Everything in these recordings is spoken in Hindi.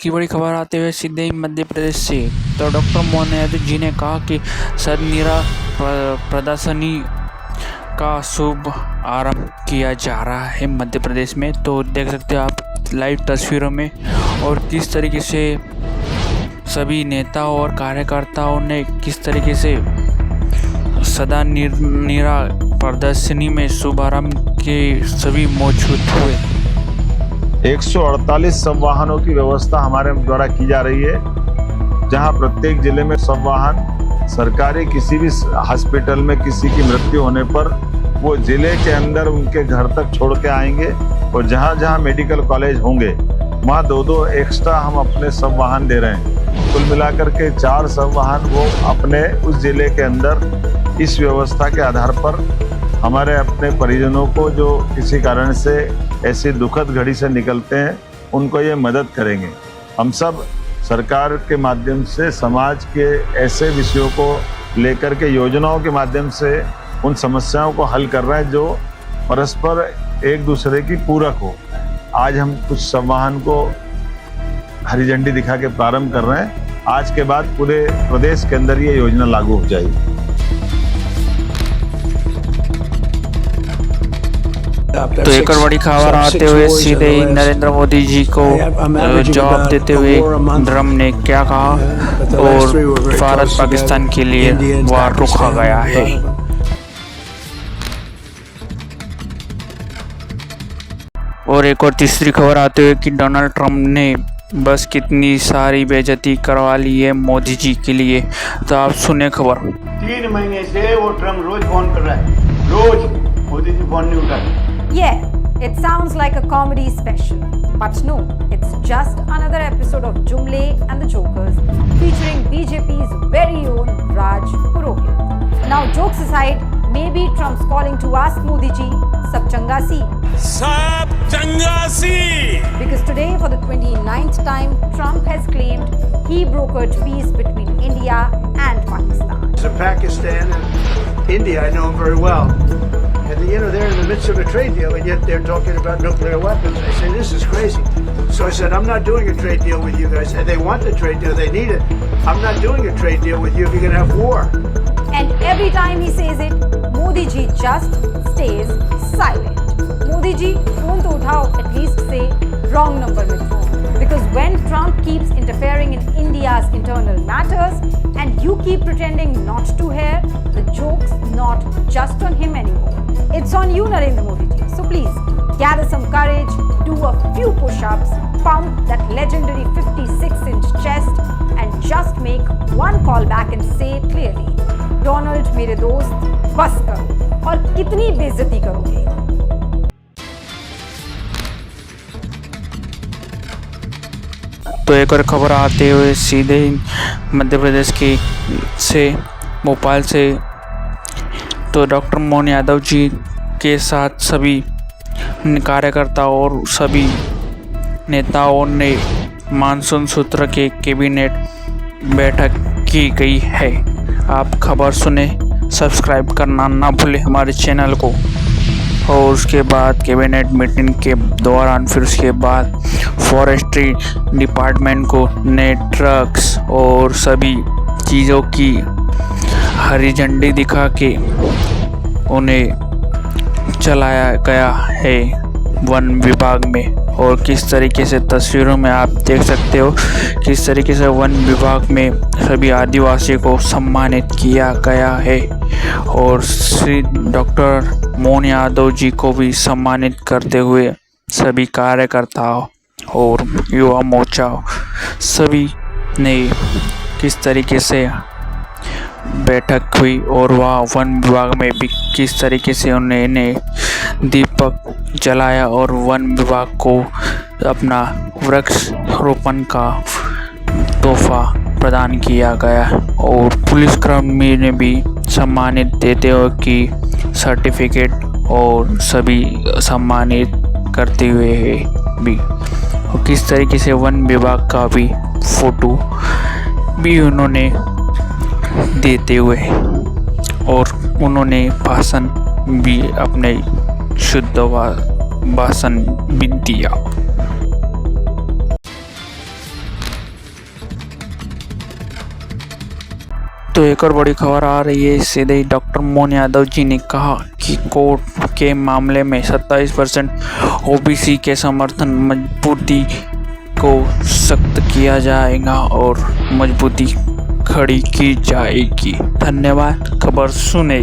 की बड़ी खबर आते हुए सीधे ही मध्य प्रदेश से। तो डॉक्टर मोहन यादव जी ने कहा कि सदनीरा प्रदर्शनी का शुभ आरंभ किया जा रहा है मध्य प्रदेश में। तो देख सकते हो आप लाइव तस्वीरों में, और किस तरीके से सभी नेताओं और कार्यकर्ताओं ने किस तरीके से सदनीरा प्रदर्शनी में शुभारंभ के सभी मौजूद हुए। 148 संवाहनों की व्यवस्था हमारे द्वारा की जा रही है, जहां प्रत्येक जिले में संवाहन सरकारी किसी भी हॉस्पिटल में किसी की मृत्यु होने पर वो जिले के अंदर उनके घर तक छोड़ के आएंगे, और जहां जहां मेडिकल कॉलेज होंगे वहां 2-2 एक्स्ट्रा हम अपने संवाहन दे रहे हैं। कुल मिलाकर के 4 संवाहन वो अपने उस जिले के अंदर इस व्यवस्था के आधार पर हमारे अपने परिजनों को जो किसी कारण से ऐसी दुखद घड़ी से निकलते हैं उनको ये मदद करेंगे। हम सब सरकार के माध्यम से समाज के ऐसे विषयों को लेकर के योजनाओं के माध्यम से उन समस्याओं को हल कर रहे हैं जो परस्पर एक दूसरे की पूरक हो। आज हम कुछ संवाहन को हरी झंडी दिखा के प्रारंभ कर रहे हैं। आज के बाद पूरे प्रदेश के अंदर ये योजना लागू हो जाएगी। तो एक और बड़ी खबर आते हुए सीधे ही नरेंद्र मोदी जी को जवाब देते हुए ट्रम्प ने क्या कहा, और भारत पाकिस्तान के लिए वार रोका गया है। और एक और तीसरी खबर आते हुए कि डोनाल्ड ट्रम्प ने बस कितनी सारी बेइज्जती करवा ली है मोदी जी के लिए। तो आप सुने खबर। 3 महीने से वो ट्रम्प रोज फोन कर रहा है, रोज मोदी जी फोन नहीं उठा रहे। Yeah, it sounds like a comedy special, but no, it's just another episode of Jumle and the Jokers featuring BJP's very own Raj Purohit. Now jokes aside, maybe Trump's calling to ask Modi ji, sab changa si? Sab changa si! Because today for the 29th time, Trump has claimed he brokered peace between India and Pakistan. So Pakistan and India, I know them very well. And they're in the midst of a trade deal, and yet they're talking about nuclear weapons. I say, this is crazy. So I said, I'm not doing a trade deal with you guys. And they want the trade deal, they need it. I'm not doing a trade deal with you if you're going to have war. And every time he says it, Modi ji just stays silent. Modi ji, phone to uthao, at least say wrong number with phone. Because when Trump keeps interfering in India's internal matters and you keep pretending not to hear, the joke's not just on him anymore. It's on you, Narendra Modi ji. So please, gather some courage, do a few push-ups, pump that legendary 56-inch chest and just make one call back and say it clearly. Donald, मेरे दोस्त, बस करो। और कितनी बेइज्जती करोगे? तो एक और खबर आते हुए सीधे ही मध्य प्रदेश की से भोपाल से। तो डॉक्टर मोहन यादव जी के साथ सभी कार्यकर्ताओं और सभी नेताओं ने मानसून सूत्र के कैबिनेट बैठक की गई है। आप खबर सुने, सब्सक्राइब करना ना भूलें हमारे चैनल को। और उसके बाद कैबिनेट मीटिंग के दौरान फिर उसके बाद फॉरेस्ट्री डिपार्टमेंट को नए ट्रक्स और सभी चीज़ों की हरी झंडी दिखा के उन्हें चलाया गया है वन विभाग में। और किस तरीके से तस्वीरों में आप देख सकते हो किस तरीके से वन विभाग में सभी आदिवासी को सम्मानित किया गया है, और श्री डॉक्टर मोहन यादव जी को भी सम्मानित करते हुए सभी कार्यकर्ताओं और युवा मोर्चा सभी ने किस तरीके से बैठक हुई, और वह वन विभाग में भी किस तरीके से उन्होंने दीपक जलाया और वन विभाग को अपना वृक्ष रोपण का तोहफा प्रदान किया गया। और पुलिसकर्मी ने भी सम्मानित देते हुए कि सर्टिफिकेट और सभी सम्मानित करते हुए भी, और किस तरीके से वन विभाग का भी फोटो भी उन्होंने देते हुए, और उन्होंने भाषण भी अपने शुद्ध भाषण भी दिया। तो एक और बड़ी खबर आ रही है। सीधे ही डॉक्टर मोहन यादव जी ने कहा कि कोर्ट के मामले में 27% ओबीसी के समर्थन मजबूती को सख्त किया जाएगा और मजबूती खड़ी की जाएगी। धन्यवाद। खबर सुने।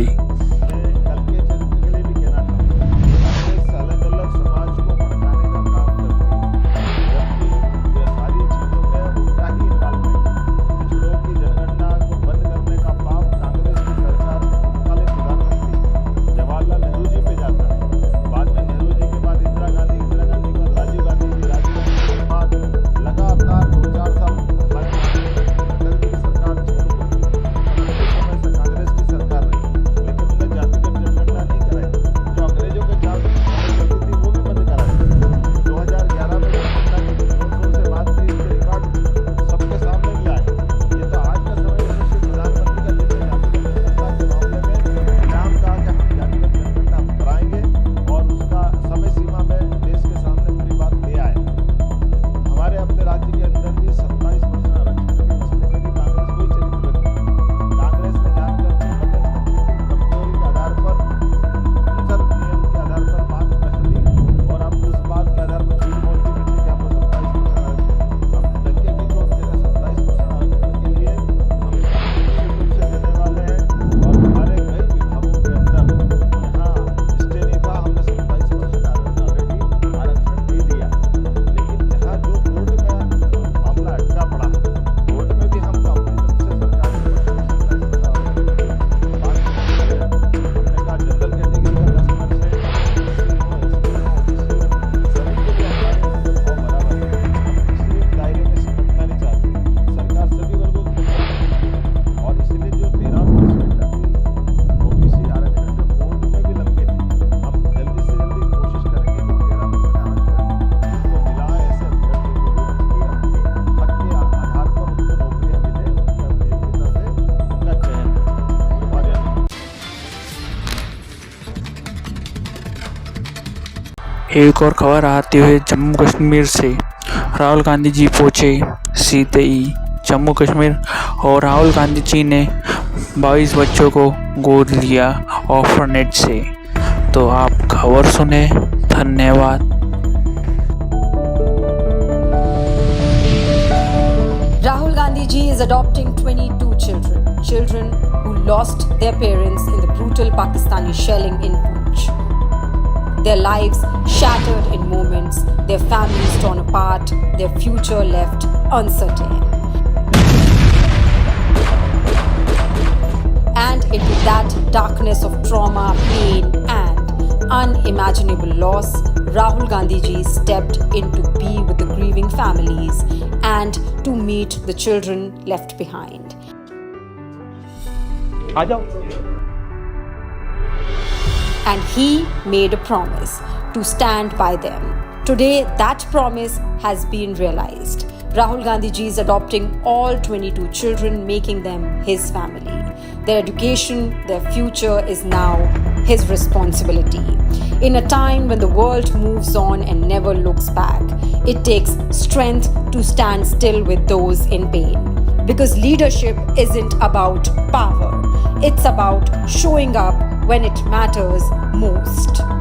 एक और खबर आती हुई जम्मू कश्मीर से। राहुल गांधी जी पहुंचे सीधे ही जम्मू कश्मीर और राहुल गांधी जी ने 22 बच्चों को गोद लिया ऑर्फनेज से। तो आप खबर सुने। धन्यवाद। Rahul Gandhi ji is adopting 22 children who lost their parents in the brutal Pakistani shelling in Poonch. Their lives shattered in moments, their families torn apart, their future left uncertain. And into that darkness of trauma, pain, and unimaginable loss, Rahul Gandhi ji stepped in to be with the grieving families and to meet the children left behind. And he made a promise to stand by them. Today, that promise has been realized. Rahul Gandhi ji is adopting all 22 children, making them his family. Their education, their future is now his responsibility. In a time when the world moves on and never looks back, it takes strength to stand still with those in pain. Because leadership isn't about power, it's about showing up when it matters most.